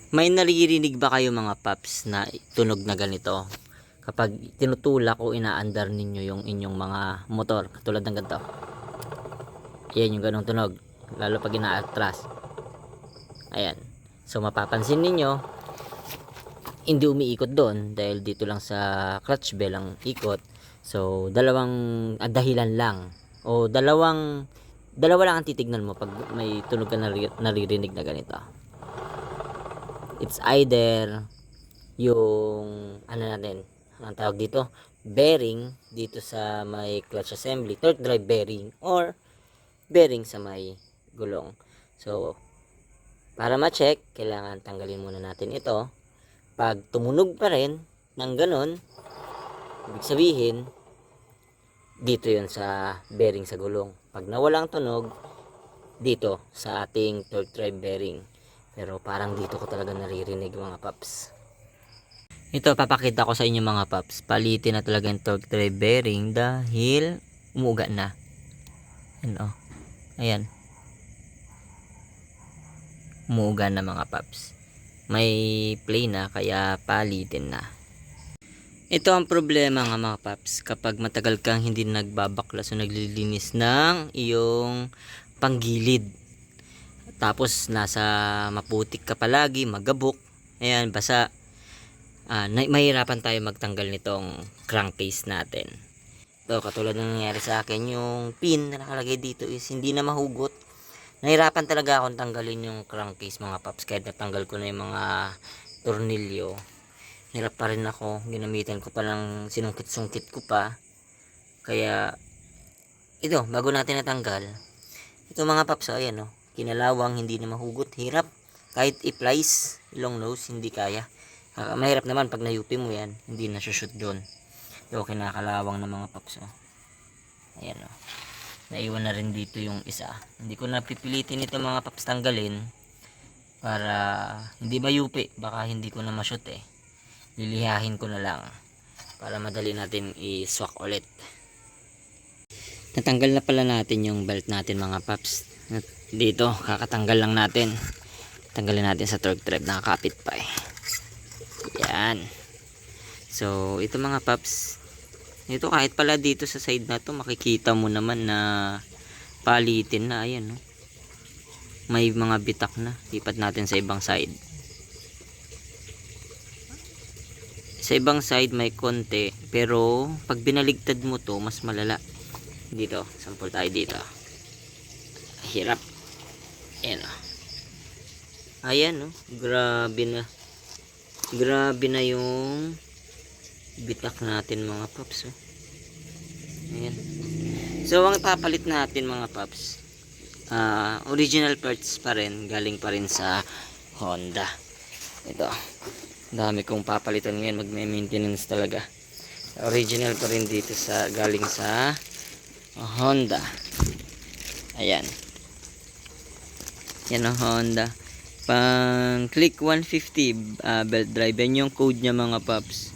May naririnig ba kayo mga paps na tunog na ganito? Kapag tinutulak o inaandar ninyo yung inyong mga motor, katulad ng ganito. Ayan yung ganong tunog. Lalo pag inaatras. Ayan. So mapapansin ninyo, hindi umiikot doon dahil dito lang sa clutch bell ang ikot. So dalawang dahilan lang. O dalawa lang ang titignan mo pag may tunog ka naririnig na ganito. It's either yung anong tawag dito, bearing dito sa may clutch assembly, torque drive bearing, or bearing sa may gulong. So para ma-check, kailangan tanggalin muna natin ito. Pag tumunog pa rin ng ganon, ibig sabihin dito yun sa bearing sa gulong. Pag nawalang tunog, dito sa ating torque drive bearing. Pero parang dito ko talaga naririnig mga paps. Ito papakita ko sa inyo mga paps. Palitin na talaga yung torque drive bearing dahil umuuga na. Ayan o. Ayan. Umuuga na mga paps. May play na kaya palitin na. Ito ang problema nga mga paps. Kapag matagal kang hindi nagbabaklas o naglilinis ng iyong panggilid. Tapos nasa maputik ka palagi, magabok. Ayan, basa. Mahirapan tayo magtanggal nitong crankcase natin. Ito, katulad ng nangyari sa akin, yung pin na nakalagay dito is hindi na mahugot. Nahirapan talaga akong tanggalin yung crankcase mga paps. Kahit natanggal ko na yung mga tornilyo, hirap pa rin ako. Ginamitan ko pa ng sinungkit-sungkit ko pa. Kaya, ito, bago natin natanggal, ito mga paps, ayan o. Kinalawang, hindi na mahugot, hirap. Kahit i-plies, long nose, hindi kaya. Mahirap naman pag nayupi mo yan, hindi na shoot doon. Ito, kinakalawang ng mga paps. Oh. Ayan o. Naiwan na rin dito yung isa. Hindi ko napipilitin ito mga paps tanggalin. Para hindi mayupi, baka hindi ko na ma-shoot eh. Lilihahin ko na lang. Para madali natin i-swak ulit. Natanggal na pala natin yung belt natin mga paps. Dito, kakatanggal lang natin. Tanggalin natin sa torque drive, nakakapit pa eh. Yan. So, ito mga paps. Ito kahit pala dito sa side na to, makikita mo naman na palitin na. Ayan, no? May mga bitak na. Lipat natin sa ibang side. Sa ibang side may konti. Pero, pag binaligtad mo to, mas malala. Dito, sample tayo dito. Hirap. Ayan o. Ayan o. Grabe na. Grabe na yung bitak natin mga paps. Oh. Ayan. So ang papalit natin mga paps, original parts pa rin. Galing pa rin sa Honda. Ito. Dami kong papalitan ngayon. Magme-maintenance talaga. Original pa rin dito sa galing sa Honda. Ayan. Yan ang Honda. Pang click 150 belt drive. Yan yung code niya mga paps.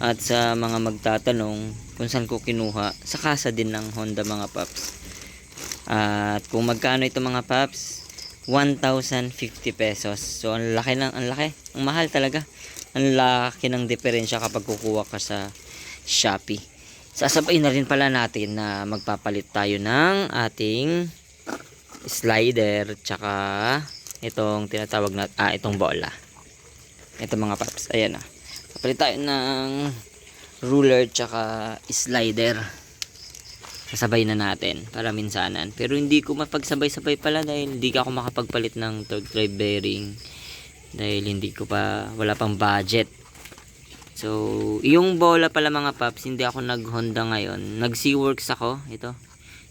At sa mga magtatanong kung saan ko kinuha, sa kasa din ng Honda mga paps. At kung magkano ito mga paps, 1,050 pesos. So ang laki ng, ang laki. Ang mahal talaga. Ang laki ng diferensya kapag kukuha ka sa Shopee. Sasabay na rin pala natin na magpapalit tayo ng ating slider tsaka itong tinatawag na itong bola. Ito mga paps, ayan na. Papalit tayo ng ruler tsaka slider. Sasabay na natin para minsanan. Pero hindi ko mapagsabay-sabay pala dahil hindi ako makapagpalit ng torque drive bearing dahil hindi ko pa, wala pang budget. So, yung bola pala mga paps, hindi ako nag-Honda ngayon. Nag-Seaworks ako. Ito.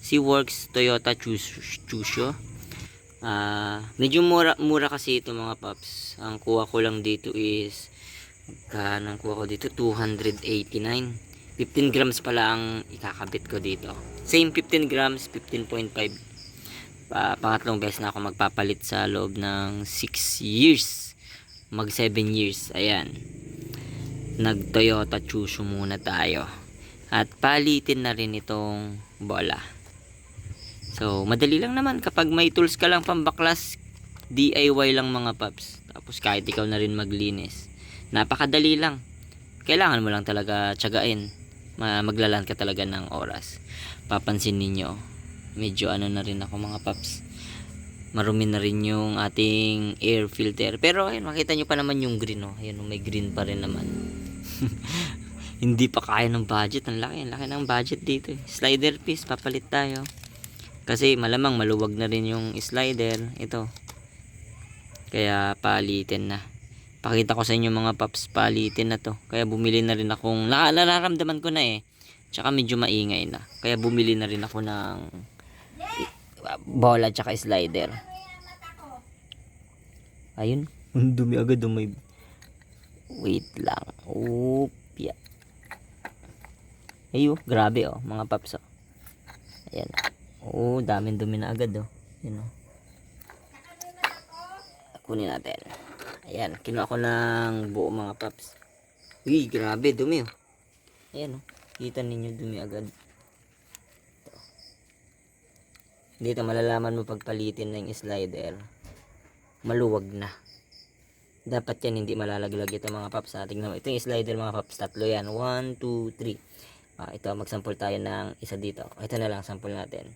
Seaworks Toyota Chusho. Medyo mura kasi ito mga paps. Ang kuha ko lang dito is ang kuha ko dito 289. 15 grams pala ang ikakabit ko dito. Same 15 grams, 15.5. Pangatlong beses na ako magpapalit sa loob ng 6 years. Mag 7 years. Ayan. Nag Toyota Chusho muna tayo. At palitin na rin itong bola. So, madali lang naman kapag may tools ka lang pambaklas, DIY lang mga paps. Tapos kahit ikaw na rin maglinis. Napakadali lang. Kailangan mo lang talaga tiyagain. Maglalaan ka talaga ng oras. Papansin ninyo, medyo ano na rin ako mga paps. Marumi na rin yung ating air filter. Pero ayun, makita nyo pa naman yung green. Oh. Ayun, may green pa rin naman. Hindi pa kaya ng budget. Ang laki ng budget dito. Slider piece, papalit tayo. Kasi malamang maluwag na rin yung slider. Ito. Kaya palitin na. Pakita ko sa inyo mga paps, palitin na to. Kaya bumili na rin akong, nararamdaman ko na eh. Tsaka medyo maingay na. Kaya bumili na rin ako ng bola tsaka slider. Ayun. Ang dumi agad. May... Wait lang. Opya. Ayun. Grabe oh. Mga paps oh. Ayan. Oh, daming dumi na agad oh. Ayan oh. Kunin natin. Ayan. Kinuha ko ng buo mga paps. Uy, grabe. Dumi oh. Ayan oh. Kita ninyo dumi agad. Dito malalaman mo pagpalitin na yung slider. Maluwag na. Dapat yan hindi malalaglag ito mga paps. Tingnan mo. Ito yung slider mga paps. Tatlo yan. 1, 2, 3. Ito magsample tayo ng isa dito. Ito na lang sample natin.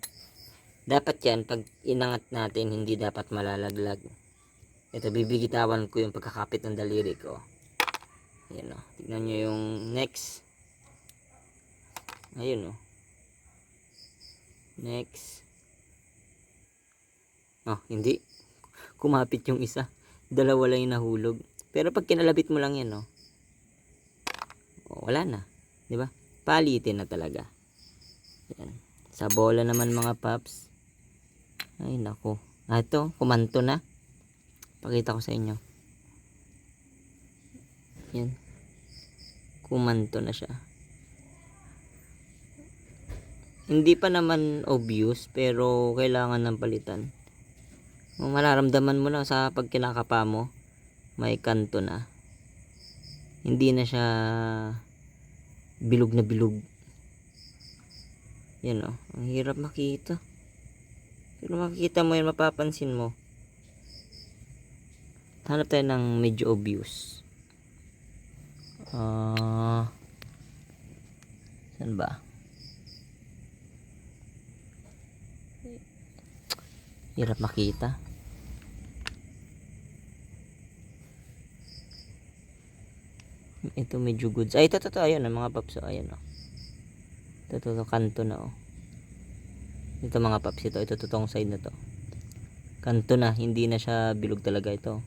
Dapat yan pag inangat natin hindi dapat malalaglag. Ito bibigitawan ko yung pagkakapit ng daliri ko. Ayan o. Tignan nyo yung next. Ayun o. Next. Oh, hindi. Kumapit yung isa. Dalawa lang yung nahulog. Pero pag kinalabit mo lang yan, oh, wala na. Diba? Palitin na talaga. Yan. Sa bola naman mga paps. Ay, nako. Ito, kumanto na. Pakita ko sa inyo. Yan. Kumanto na siya. Hindi pa naman obvious, pero kailangan ng palitan. Mararamdaman mo na sa pag kinakapa mo, may kanto na. Hindi na siya bilog na bilog. Yan o. Ang hirap makita. Pero makikita mo yan, mapapansin mo. Hanap tayo ng medyo obvious. Saan ba? Hirap makita. Ito medyo goods. Ay, ito. Ayun na mga paps. Ayun o. Ito. Kanto na o. Ito mga paps. Ito tong side na to. Kanto na. Hindi na siya bilog talaga ito.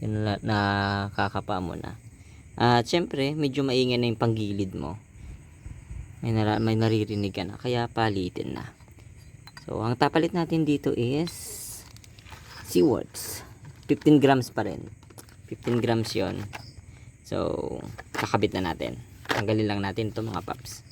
Yan na nakakapa mo na. At syempre, medyo maingay na yung panggilid mo. May naririnig ka na. Kaya palitin na. So, ang tapalit natin dito is Seaworks. 15 grams pa rin. 15 grams yon. So, kakabit na natin. Tanggalin lang natin ito mga paps.